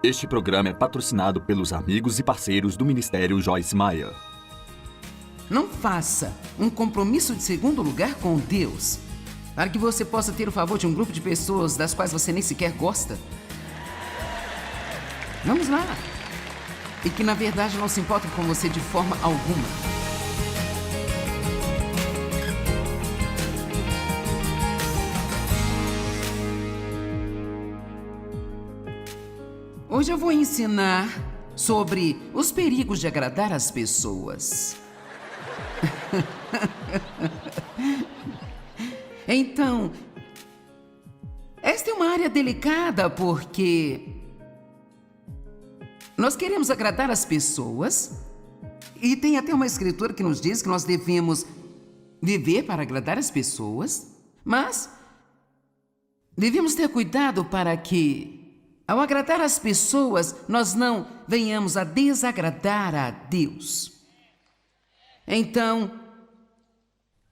Este programa é patrocinado pelos amigos e parceiros do Ministério Joyce Meyer. Não faça um compromisso de segundo lugar com Deus para que você possa ter o favor de um grupo de pessoas das quais você nem sequer gosta. Vamos lá. E que na verdade não se importam com você de forma alguma. Hoje eu vou ensinar sobre os perigos de agradar as pessoas. Então, esta é uma área delicada porque nós queremos agradar as pessoas e tem até uma escritura que nos diz que nós devemos viver para agradar as pessoas, mas devemos ter cuidado para que, ao agradar as pessoas, nós não venhamos a desagradar a Deus. Então,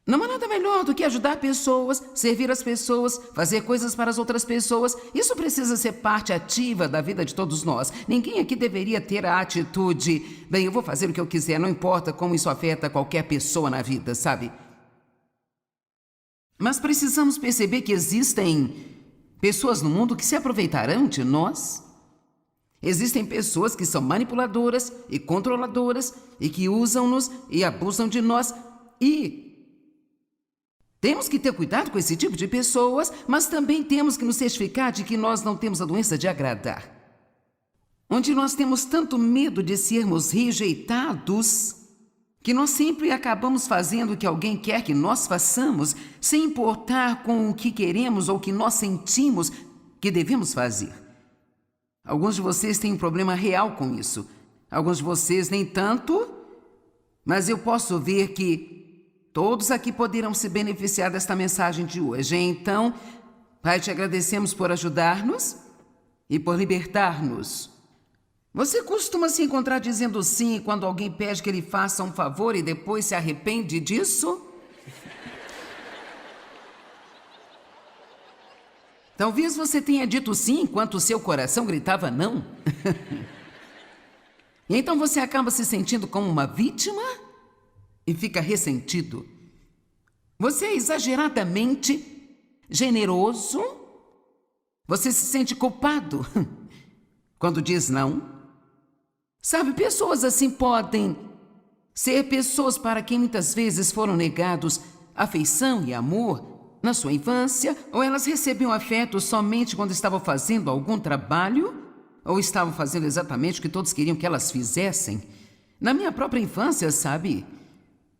não há nada melhor do que ajudar pessoas, servir as pessoas, fazer coisas para as outras pessoas. Isso precisa ser parte ativa da vida de todos nós. Ninguém aqui deveria ter a atitude, bem, eu vou fazer o que eu quiser, não importa como isso afeta qualquer pessoa na vida, sabe? Mas precisamos perceber que existem pessoas no mundo que se aproveitarão de nós. Existem pessoas que são manipuladoras e controladoras e que usam-nos e abusam de nós. E temos que ter cuidado com esse tipo de pessoas, mas também temos que nos certificar de que nós não temos a doença de agradar. Onde nós temos tanto medo de sermos rejeitados, que nós sempre acabamos fazendo o que alguém quer que nós façamos, sem importar com o que queremos ou o que nós sentimos que devemos fazer. Alguns de vocês têm um problema real com isso. Alguns de vocês nem tanto, mas eu posso ver que todos aqui poderão se beneficiar desta mensagem de hoje. Então, Pai, te agradecemos por ajudar-nos e por libertar-nos. Você costuma se encontrar dizendo sim quando alguém pede que ele faça um favor e depois se arrepende disso? Talvez você tenha dito sim enquanto o seu coração gritava não. E então você acaba se sentindo como uma vítima e fica ressentido. Você é exageradamente generoso. Você se sente culpado quando diz não. Sabe, pessoas assim podem ser pessoas para quem muitas vezes foram negados afeição e amor na sua infância, ou elas recebiam afeto somente quando estavam fazendo algum trabalho, ou estavam fazendo exatamente o que todos queriam que elas fizessem. Na minha própria infância, sabe,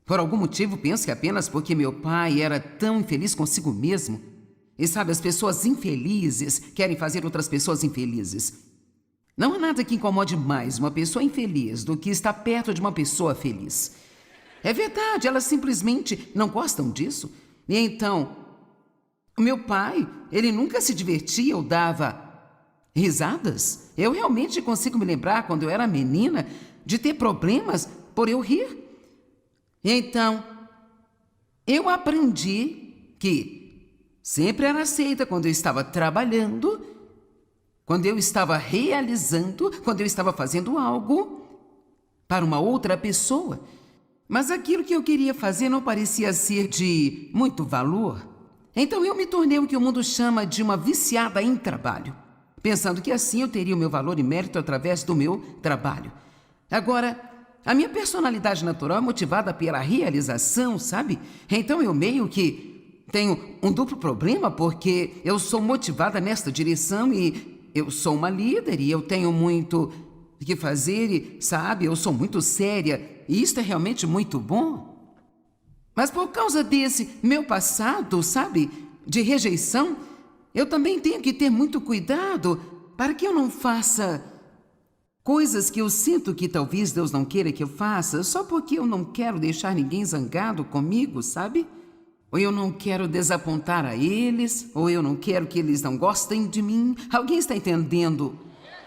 por algum motivo, penso que apenas porque meu pai era tão infeliz consigo mesmo. E sabe, as pessoas infelizes querem fazer outras pessoas infelizes. Não há nada que incomode mais uma pessoa infeliz do que estar perto de uma pessoa feliz. É verdade, elas simplesmente não gostam disso. E então, o meu pai, ele nunca se divertia ou dava risadas. Eu realmente consigo me lembrar, quando eu era menina, de ter problemas por eu rir. E então, eu aprendi que sempre era aceita quando eu estava trabalhando, quando eu estava realizando, quando eu estava fazendo algo para uma outra pessoa. Mas aquilo que eu queria fazer não parecia ser de muito valor. Então eu me tornei o que o mundo chama de uma viciada em trabalho, pensando que assim eu teria o meu valor e mérito através do meu trabalho. Agora, a minha personalidade natural é motivada pela realização, sabe? Então eu meio que tenho um duplo problema, porque eu sou motivada nesta direção e eu sou uma líder e eu tenho muito o que fazer e, sabe, eu sou muito séria e isso é realmente muito bom. Mas por causa desse meu passado, sabe, de rejeição, eu também tenho que ter muito cuidado para que eu não faça coisas que eu sinto que talvez Deus não queira que eu faça, só porque eu não quero deixar ninguém zangado comigo, sabe? Ou eu não quero desapontar a eles, ou eu não quero que eles não gostem de mim. Alguém está entendendo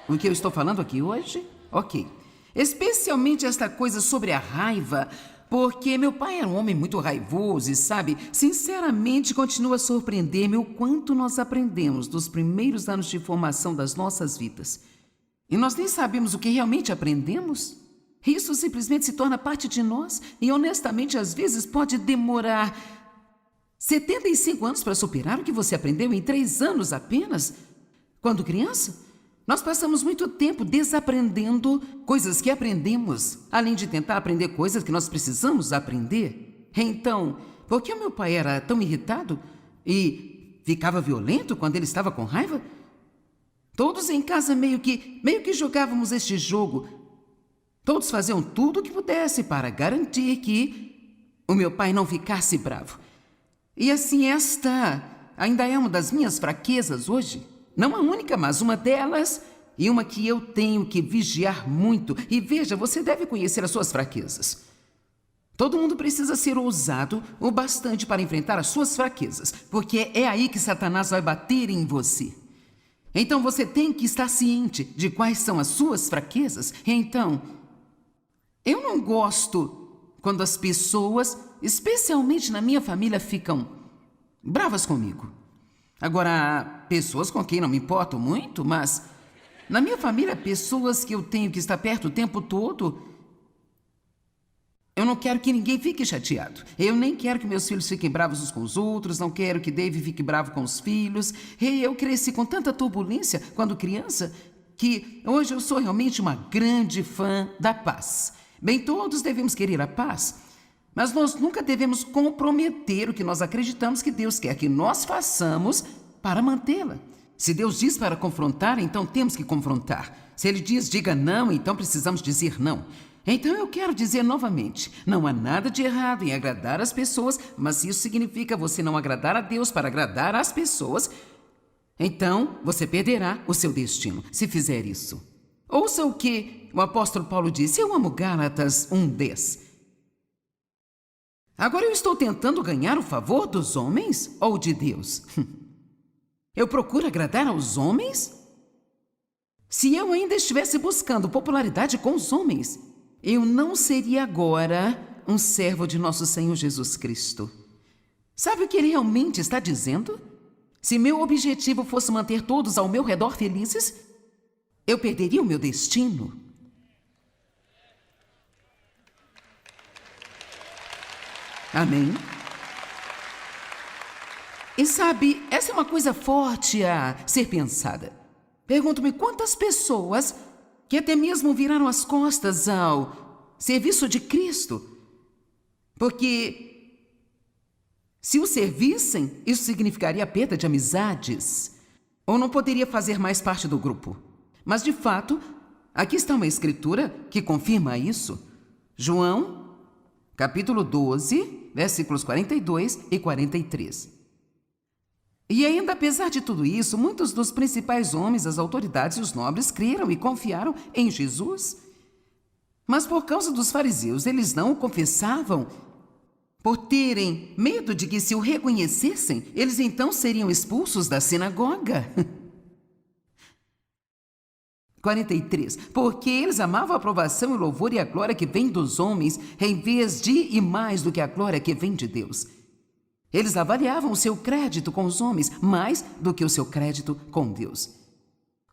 o que eu estou falando aqui hoje? Ok. Especialmente esta coisa sobre a raiva, porque meu pai era um homem muito raivoso e, sabe, sinceramente continua a surpreender-me o quanto nós aprendemos dos primeiros anos de formação das nossas vidas. E nós nem sabemos o que realmente aprendemos. Isso simplesmente se torna parte de nós e, honestamente, às vezes pode demorar 75 anos para superar o que você aprendeu em 3 anos apenas. Quando criança, nós passamos muito tempo desaprendendo coisas que aprendemos, além de tentar aprender coisas que nós precisamos aprender. Então, por que o meu pai era tão irritado e ficava violento quando ele estava com raiva? Todos em casa meio que jogávamos este jogo. Todos faziam tudo o que pudesse para garantir que o meu pai não ficasse bravo. E assim, esta ainda é uma das minhas fraquezas hoje. Não a única, mas uma delas, e uma que eu tenho que vigiar muito. E veja, você deve conhecer as suas fraquezas. Todo mundo precisa ser ousado o bastante para enfrentar as suas fraquezas, porque é aí que Satanás vai bater em você. Então você tem que estar ciente de quais são as suas fraquezas. Então, eu não gosto quando as pessoas, especialmente na minha família, ficam bravas comigo. Agora, há pessoas com quem não me importo muito, mas na minha família, pessoas que eu tenho que estar perto o tempo todo, eu não quero que ninguém fique chateado. Eu nem quero que meus filhos fiquem bravos uns com os outros, não quero que Dave fique bravo com os filhos. E eu cresci com tanta turbulência quando criança que hoje eu sou realmente uma grande fã da paz. Bem, todos devemos querer a paz, mas nós nunca devemos comprometer o que nós acreditamos que Deus quer que nós façamos para mantê-la. Se Deus diz para confrontar, então temos que confrontar. Se Ele diz diga não, então precisamos dizer não. Então eu quero dizer novamente, não há nada de errado em agradar as pessoas, mas se isso significa você não agradar a Deus para agradar as pessoas, então você perderá o seu destino se fizer isso. Ouça o que o apóstolo Paulo disse, eu amo Gálatas 1:10. Agora eu estou tentando ganhar o favor dos homens ou de Deus? Eu procuro agradar aos homens? Se eu ainda estivesse buscando popularidade com os homens, eu não seria agora um servo de nosso Senhor Jesus Cristo. Sabe o que ele realmente está dizendo? Se meu objetivo fosse manter todos ao meu redor felizes, eu perderia o meu destino. Amém? E sabe, essa é uma coisa forte a ser pensada. Pergunto-me quantas pessoas que até mesmo viraram as costas ao serviço de Cristo, porque se o servissem, isso significaria a perda de amizades, ou não poderia fazer mais parte do grupo. Mas, de fato, aqui está uma escritura que confirma isso. João, capítulo 12, versículos 42 e 43. E ainda, apesar de tudo isso, muitos dos principais homens, as autoridades e os nobres creram e confiaram em Jesus. Mas por causa dos fariseus, eles não o confessavam, por terem medo de que se o reconhecessem, eles então seriam expulsos da sinagoga. 43. Porque eles amavam a aprovação e o louvor e a glória que vem dos homens, em vez de e mais do que a glória que vem de Deus. Eles avaliavam o seu crédito com os homens mais do que o seu crédito com Deus.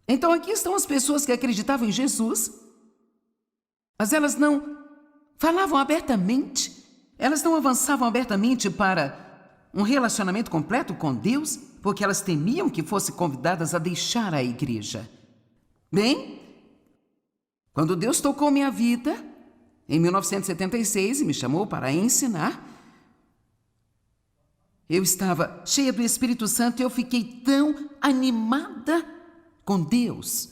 Então aqui estão as pessoas que acreditavam em Jesus, mas elas não falavam abertamente, elas não avançavam abertamente para um relacionamento completo com Deus, porque elas temiam que fossem convidadas a deixar a igreja. Bem, quando Deus tocou minha vida, em 1976, e me chamou para ensinar, eu estava cheia do Espírito Santo e eu fiquei tão animada com Deus.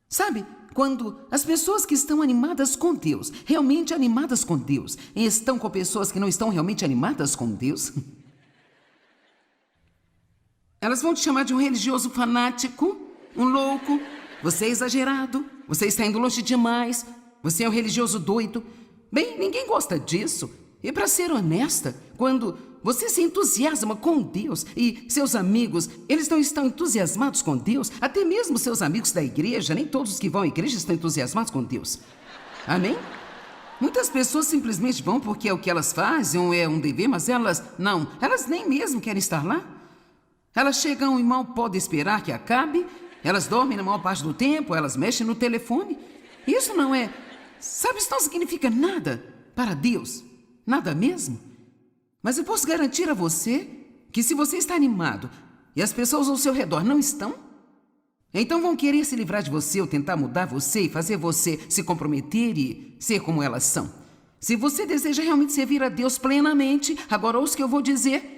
Sabe, quando as pessoas que estão animadas com Deus, realmente animadas com Deus, e estão com pessoas que não estão realmente animadas com Deus, elas vão te chamar de um religioso fanático, um louco, você é exagerado, você está indo longe demais, você é um religioso doido. Bem, ninguém gosta disso. E para ser honesta, quando você se entusiasma com Deus e seus amigos, eles não estão entusiasmados com Deus, até mesmo seus amigos da igreja, nem todos que vão à igreja estão entusiasmados com Deus. Amém? Muitas pessoas simplesmente vão porque é o que elas fazem, ou é um dever, mas elas nem mesmo querem estar lá. Elas chegam e mal podem esperar que acabe, Elas dormem na maior parte do tempo, elas mexem no telefone. Isso não é... Sabe, isso não significa nada para Deus. Nada mesmo. Mas eu posso garantir a você que se você está animado e as pessoas ao seu redor não estão, então vão querer se livrar de você ou tentar mudar você e fazer você se comprometer e ser como elas são. Se você deseja realmente servir a Deus plenamente, agora ouça o que eu vou dizer.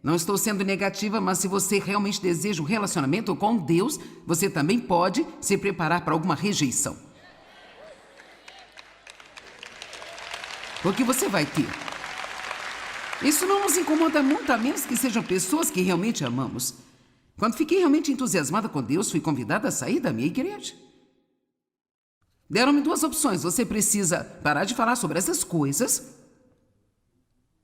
Não estou sendo negativa, mas se você realmente deseja um relacionamento com Deus, você também pode se preparar para alguma rejeição. Porque você vai ter. Isso não nos incomoda muito, a menos que sejam pessoas que realmente amamos. Quando fiquei realmente entusiasmada com Deus, fui convidada a sair da minha igreja. Deram-me 2 opções. Você precisa parar de falar sobre essas coisas,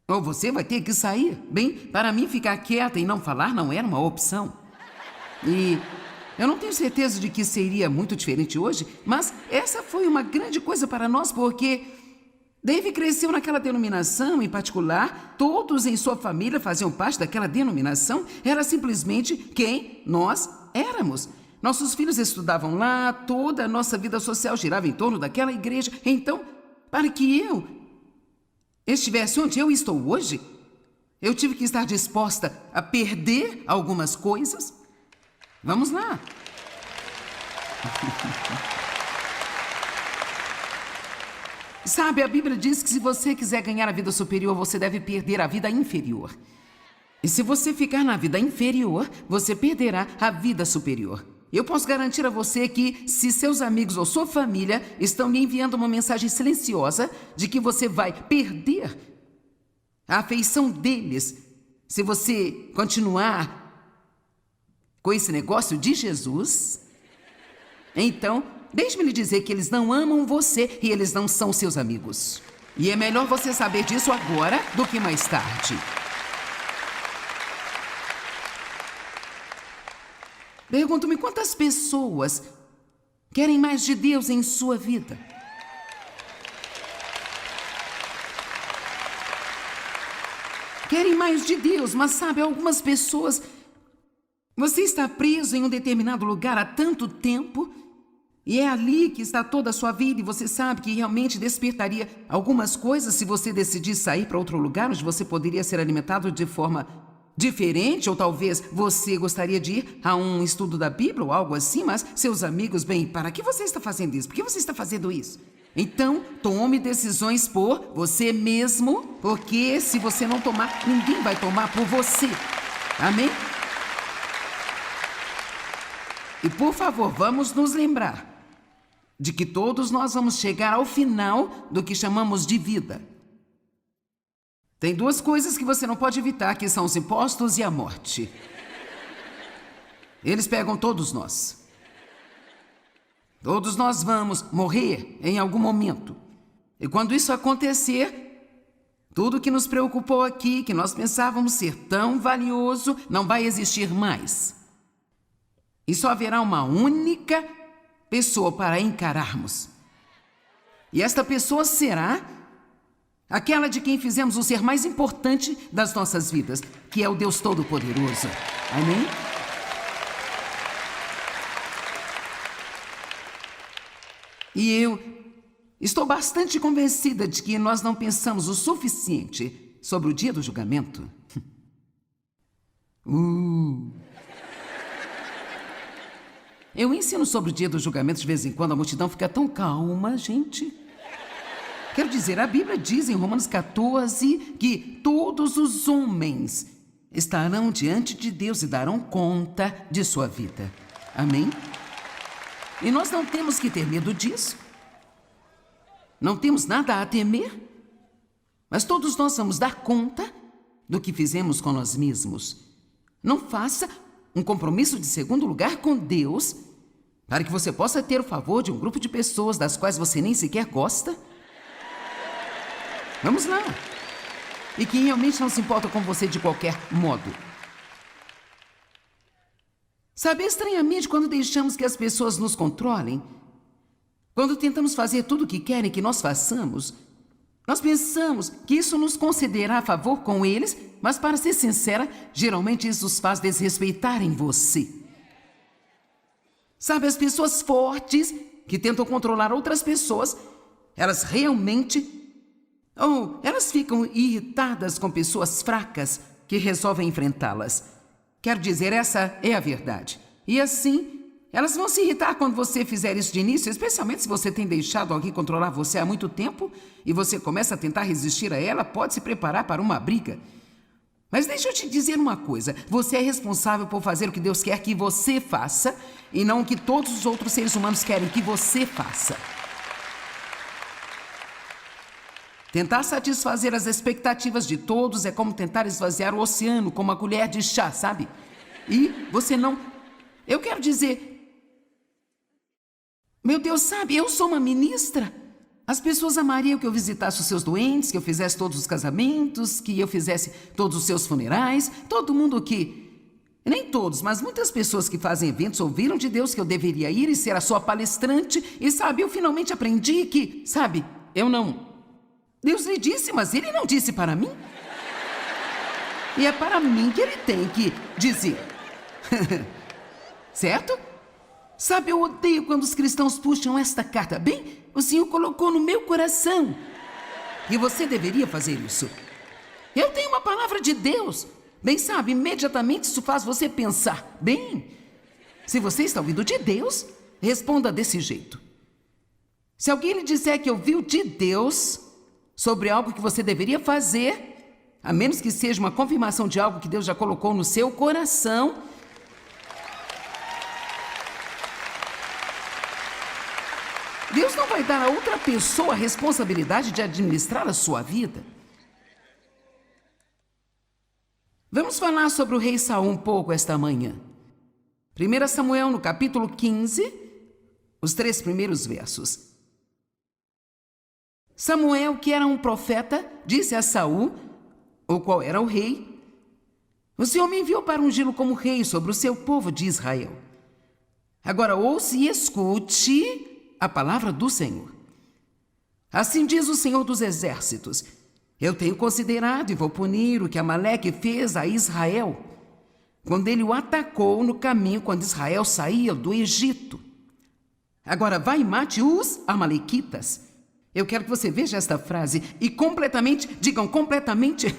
ou você vai ter que sair. Bem, para mim, ficar quieta e não falar não era uma opção. E eu não tenho certeza de que seria muito diferente hoje, mas essa foi uma grande coisa para nós, porque Dave cresceu naquela denominação em particular, todos em sua família faziam parte daquela denominação, era simplesmente quem nós éramos. Nossos filhos estudavam lá, toda a nossa vida social girava em torno daquela igreja. Então, para que eu estivesse onde eu estou hoje, eu tive que estar disposta a perder algumas coisas. Vamos lá. Sabe, a Bíblia diz que se você quiser ganhar a vida superior, você deve perder a vida inferior. E se você ficar na vida inferior, você perderá a vida superior. Eu posso garantir a você que, se seus amigos ou sua família estão lhe enviando uma mensagem silenciosa de que você vai perder a afeição deles, se você continuar com esse negócio de Jesus, então, deixe-me lhe dizer que eles não amam você e eles não são seus amigos. E é melhor você saber disso agora do que mais tarde. Pergunto-me quantas pessoas querem mais de Deus em sua vida? Querem mais de Deus, mas sabe, algumas pessoas... Você está preso em um determinado lugar há tanto tempo e é ali que está toda a sua vida e você sabe que realmente despertaria algumas coisas se você decidir sair para outro lugar onde você poderia ser alimentado de forma diferente, ou talvez você gostaria de ir a um estudo da Bíblia ou algo assim, mas seus amigos, bem, para que você está fazendo isso? Por que você está fazendo isso? Então, tome decisões por você mesmo, porque se você não tomar, ninguém vai tomar por você. Amém? E por favor, vamos nos lembrar de que todos nós vamos chegar ao final do que chamamos de vida. Tem 2 coisas que você não pode evitar, que são os impostos e a morte. Eles pegam todos nós. Todos nós vamos morrer em algum momento. E quando isso acontecer, tudo que nos preocupou aqui, que nós pensávamos ser tão valioso, não vai existir mais. E só haverá uma única pessoa para encararmos. E esta pessoa será aquela de quem fizemos o ser mais importante das nossas vidas, que é o Deus Todo-Poderoso. Amém? E eu estou bastante convencida de que nós não pensamos o suficiente sobre o dia do julgamento. Eu ensino sobre o dia do julgamento de vez em quando, a multidão fica tão calma, gente. Quero dizer, a Bíblia diz em Romanos 14 que todos os homens estarão diante de Deus e darão conta de sua vida. Amém? E nós não temos que ter medo disso. Não temos nada a temer. Mas todos nós vamos dar conta do que fizemos com nós mesmos. Não faça um compromisso de segundo lugar com Deus para que você possa ter o favor de um grupo de pessoas das quais você nem sequer gosta. Vamos lá. E que realmente não se importa com você de qualquer modo. Sabe, estranhamente, quando deixamos que as pessoas nos controlem, quando tentamos fazer tudo o que querem que nós façamos, nós pensamos que isso nos concederá favor com eles, mas, para ser sincera, geralmente isso os faz desrespeitarem você. Sabe, as pessoas fortes que tentam controlar outras pessoas, elas realmente... elas ficam irritadas com pessoas fracas que resolvem enfrentá-las. Quero dizer, essa é a verdade. E assim, elas vão se irritar quando você fizer isso de início, especialmente se você tem deixado alguém controlar você há muito tempo e você começa a tentar resistir a ela, pode se preparar para uma briga. Mas deixa eu te dizer uma coisa, você é responsável por fazer o que Deus quer que você faça e não o que todos os outros seres humanos querem que você faça. Tentar satisfazer as expectativas de todos é como tentar esvaziar o oceano com uma colher de chá, sabe? E você não... Eu quero dizer... Meu Deus, sabe, eu sou uma ministra. As pessoas amariam que eu visitasse os seus doentes, que eu fizesse todos os casamentos, que eu fizesse todos os seus funerais, todo mundo que... Nem todos, mas muitas pessoas que fazem eventos ouviram de Deus que eu deveria ir e ser a sua palestrante. E sabe, eu finalmente aprendi que... Sabe, eu não... Deus lhe disse, mas ele não disse para mim. E é para mim que ele tem que dizer. Certo? Sabe, eu odeio quando os cristãos puxam esta carta. Bem, o Senhor colocou no meu coração que você deveria fazer isso. Eu tenho uma palavra de Deus. Bem, sabe, imediatamente isso faz você pensar. Bem, se você está ouvindo de Deus, responda desse jeito. Se alguém lhe disser que ouviu de Deus... sobre algo que você deveria fazer, a menos que seja uma confirmação de algo que Deus já colocou no seu coração. Deus não vai dar a outra pessoa a responsabilidade de administrar a sua vida. Vamos falar sobre o rei Saul um pouco esta manhã. 1 Samuel, no capítulo 15, os 3 primeiros versos. Samuel, que era um profeta, disse a Saul, o qual era o rei: o Senhor me enviou para ungí-lo como rei sobre o seu povo de Israel. Agora ouça e escute a palavra do Senhor. Assim diz o Senhor dos Exércitos: eu tenho considerado e vou punir o que Amaleque fez a Israel, quando ele o atacou no caminho quando Israel saía do Egito. Agora vai e mate os amalequitas. Eu quero que você veja esta frase e completamente, digam completamente,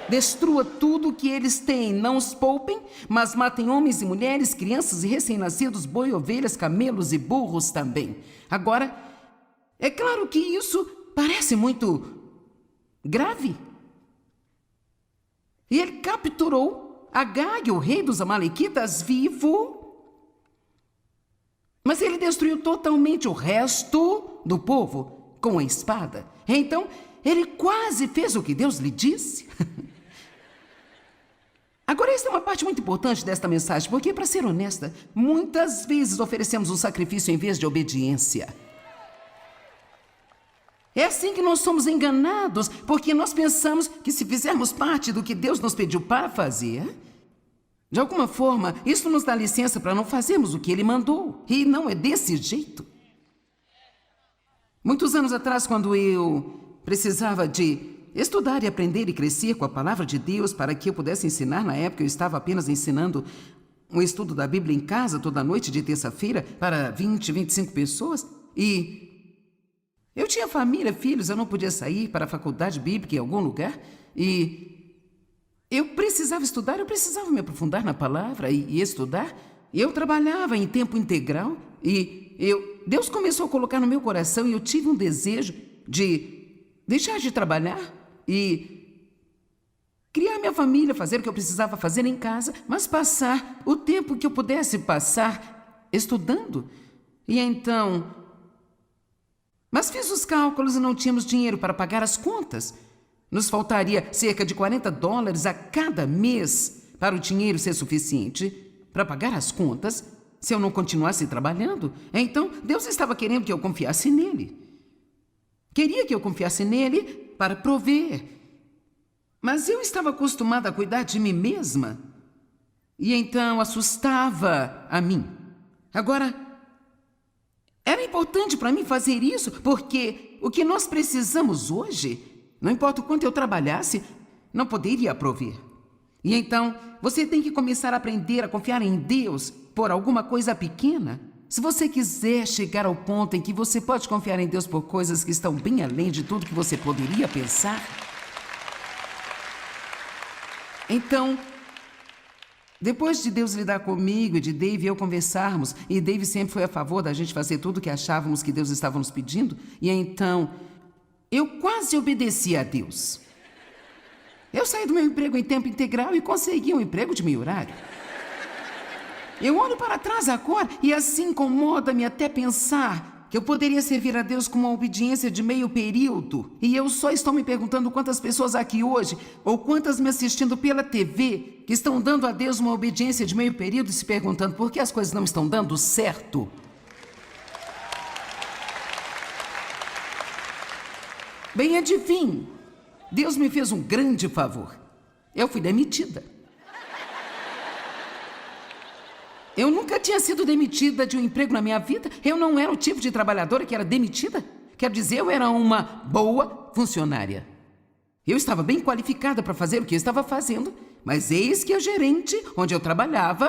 destrua tudo o que eles têm, não os poupem, mas matem homens e mulheres, crianças e recém-nascidos, boi, ovelhas, camelos e burros também. Agora, é claro que isso parece muito grave. E ele capturou Agag, o rei dos amalequitas, vivo, mas ele destruiu totalmente o resto do povo com a espada. Então, ele quase fez o que Deus lhe disse. Agora, esta é uma parte muito importante desta mensagem, porque, para ser honesta, muitas vezes oferecemos um sacrifício em vez de obediência. É assim que nós somos enganados, porque nós pensamos que se fizermos parte do que Deus nos pediu para fazer, de alguma forma, isso nos dá licença para não fazermos o que Ele mandou. E não é desse jeito. Muitos anos atrás, quando eu precisava de estudar e aprender e crescer com a palavra de Deus para que eu pudesse ensinar, na época eu estava apenas ensinando um estudo da Bíblia em casa toda noite de terça-feira para 20, 25 pessoas. E eu tinha família, filhos, eu não podia sair para a faculdade bíblica em algum lugar. E eu precisava estudar, eu precisava me aprofundar na palavra e estudar. E eu trabalhava em tempo integral e Deus começou a colocar no meu coração e eu tive um desejo de deixar de trabalhar e criar minha família, fazer o que eu precisava fazer em casa, mas passar o tempo que eu pudesse passar estudando. E então... Mas fiz os cálculos e não tínhamos dinheiro para pagar as contas. Nos faltaria cerca de $40 a cada mês para o dinheiro ser suficiente para pagar as contas se eu não continuasse trabalhando. Então, Deus estava querendo que eu confiasse nele. Queria que eu confiasse nele para prover. Mas eu estava acostumada a cuidar de mim mesma. E então assustava a mim. Agora, era importante para mim fazer isso, porque o que nós precisamos hoje, não importa o quanto eu trabalhasse, não poderia prover. E então, você tem que começar a aprender a confiar em Deus por alguma coisa pequena. Se você quiser chegar ao ponto em que você pode confiar em Deus por coisas que estão bem além de tudo que você poderia pensar, então, depois de Deus lidar comigo e de Dave e eu conversarmos, e Dave sempre foi a favor da gente fazer tudo o que achávamos que Deus estava nos pedindo, e então eu quase obedeci a Deus. Eu saí do meu emprego em tempo integral e consegui um emprego de meio horário. Eu olho para trás agora e assim incomoda-me até pensar que eu poderia servir a Deus com uma obediência de meio período. E eu só estou me perguntando quantas pessoas aqui hoje, ou quantas me assistindo pela TV, que estão dando a Deus uma obediência de meio período e se perguntando por que as coisas não estão dando certo. Bem, adivinhe, Deus me fez um grande favor. Eu fui demitida. Eu nunca tinha sido demitida de um emprego na minha vida. Eu não era o tipo de trabalhadora que era demitida. Quer dizer, eu era uma boa funcionária. Eu estava bem qualificada para fazer o que eu estava fazendo, mas eis que a gerente onde eu trabalhava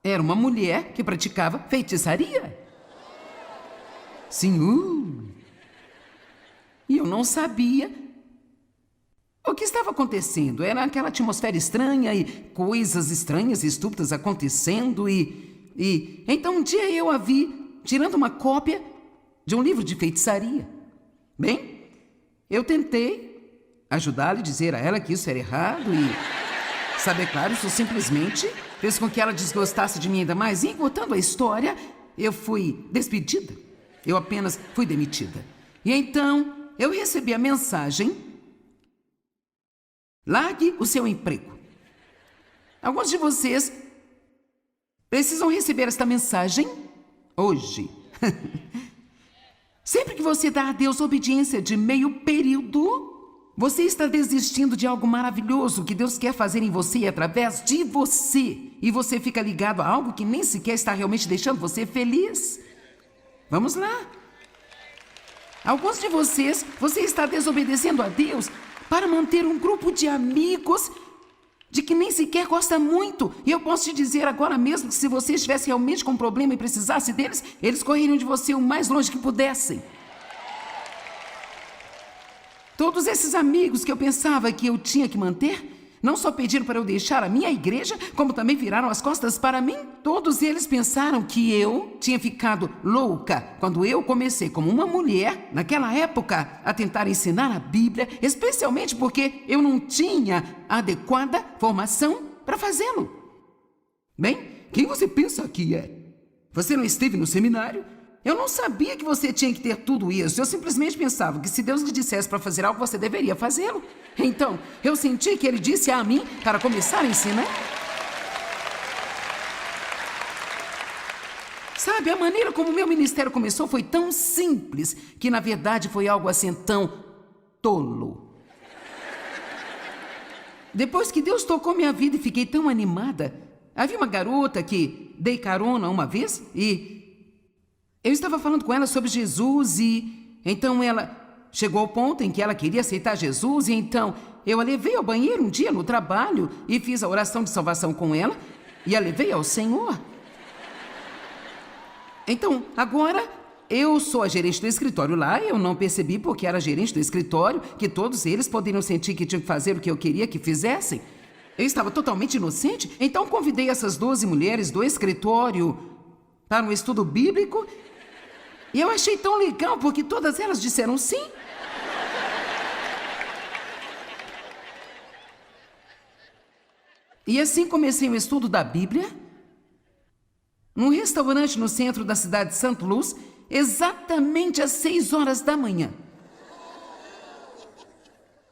era uma mulher que praticava feitiçaria. Sim, E eu não sabia o que estava acontecendo. Era aquela atmosfera estranha e coisas estranhas e estúpidas acontecendo e então um dia eu a vi tirando uma cópia de um livro de feitiçaria. Bem, eu tentei ajudá-la e dizer a ela que isso era errado e, sabe, é claro, isso simplesmente fez com que ela desgostasse de mim ainda mais. E, encurtando a história, eu fui despedida. Eu apenas fui demitida. E então eu recebi a mensagem: largue o seu emprego. Alguns de vocês precisam receber esta mensagem hoje. Sempre que você dá a Deus obediência de meio período, você está desistindo de algo maravilhoso que Deus quer fazer em você e através de você. E você fica ligado a algo que nem sequer está realmente deixando você feliz. Vamos lá. Alguns de vocês, você está desobedecendo a Deus para manter um grupo de amigos de que nem sequer gosta muito. E eu posso te dizer agora mesmo que se você estivesse realmente com um problema e precisasse deles, eles correriam de você o mais longe que pudessem. Todos esses amigos que eu pensava que eu tinha que manter, não só pediram para eu deixar a minha igreja, como também viraram as costas para mim. Todos eles pensaram que eu tinha ficado louca quando eu comecei como uma mulher, naquela época, a tentar ensinar a Bíblia, especialmente porque eu não tinha a adequada formação para fazê-lo. Bem, quem você pensa que é? Você não esteve no seminário? Eu não sabia que você tinha que ter tudo isso. Eu simplesmente pensava que se Deus lhe dissesse para fazer algo, você deveria fazê-lo. Então, eu senti que ele disse a mim para começar a ensinar. Sabe, a maneira como o meu ministério começou foi tão simples que, na verdade, foi algo assim tão tolo. Depois que Deus tocou minha vida e fiquei tão animada, havia uma garota que dei carona uma vez e eu estava falando com ela sobre Jesus e então ela chegou ao ponto em que ela queria aceitar Jesus e então eu a levei ao banheiro um dia no trabalho e fiz a oração de salvação com ela e a levei ao Senhor. Então, agora eu sou a gerente do escritório lá e eu não percebi porque era gerente do escritório que todos eles poderiam sentir que tinham que fazer o que eu queria que fizessem. Eu estava totalmente inocente, então convidei essas 12 mulheres do escritório para um estudo bíblico. E eu achei tão legal, porque todas elas disseram sim. E assim comecei o estudo da Bíblia, num restaurante no centro da cidade de St. Louis, exatamente às 6 horas da manhã,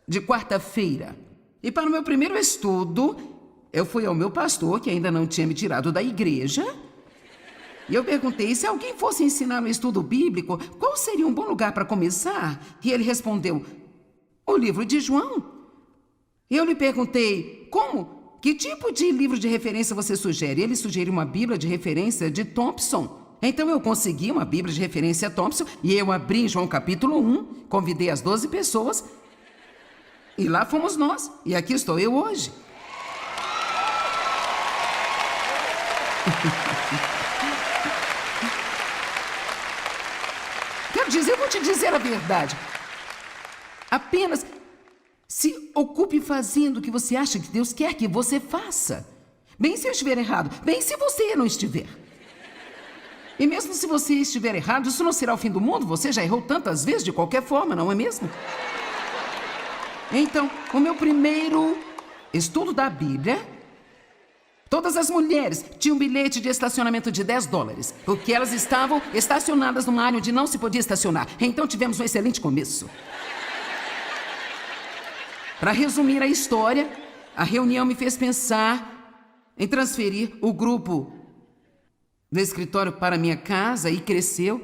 de quarta-feira. E para o meu primeiro estudo, eu fui ao meu pastor, que ainda não tinha me tirado da igreja, e eu perguntei, se alguém fosse ensinar um estudo bíblico, qual seria um bom lugar para começar? E ele respondeu, o livro de João. E eu lhe perguntei, como? Que tipo de livro de referência você sugere? Ele sugeriu uma Bíblia de referência de Thompson. Então eu consegui uma Bíblia de referência Thompson e eu abri em João capítulo 1, convidei as 12 pessoas e lá fomos nós. E aqui estou eu hoje. Quero dizer, eu vou te dizer a verdade. Apenas se ocupe fazendo o que você acha que Deus quer que você faça. Bem se eu estiver errado, bem se você não estiver. E mesmo se você estiver errado, isso não será o fim do mundo. Você já errou tantas vezes de qualquer forma, não é mesmo? Então, o meu primeiro estudo da Bíblia, todas as mulheres tinham um bilhete de estacionamento de $10, porque elas estavam estacionadas numa área onde não se podia estacionar. Então tivemos um excelente começo. Para resumir a história, a reunião me fez pensar em transferir o grupo do escritório para minha casa e cresceu.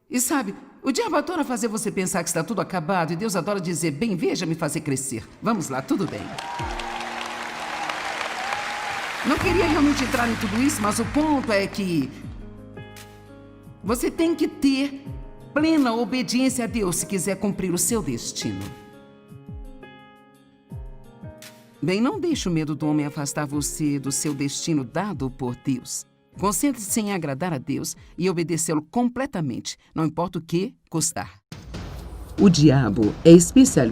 E sabe, o diabo adora fazer você pensar que está tudo acabado e Deus adora dizer, bem, veja me fazer crescer. Vamos lá, tudo bem. Não queria realmente entrar em tudo isso, mas o ponto é que você tem que ter plena obediência a Deus se quiser cumprir o seu destino. Bem, não deixe o medo do homem afastar você do seu destino dado por Deus. Concentre-se em agradar a Deus e obedecê-lo completamente, não importa o que custar. O diabo é especialista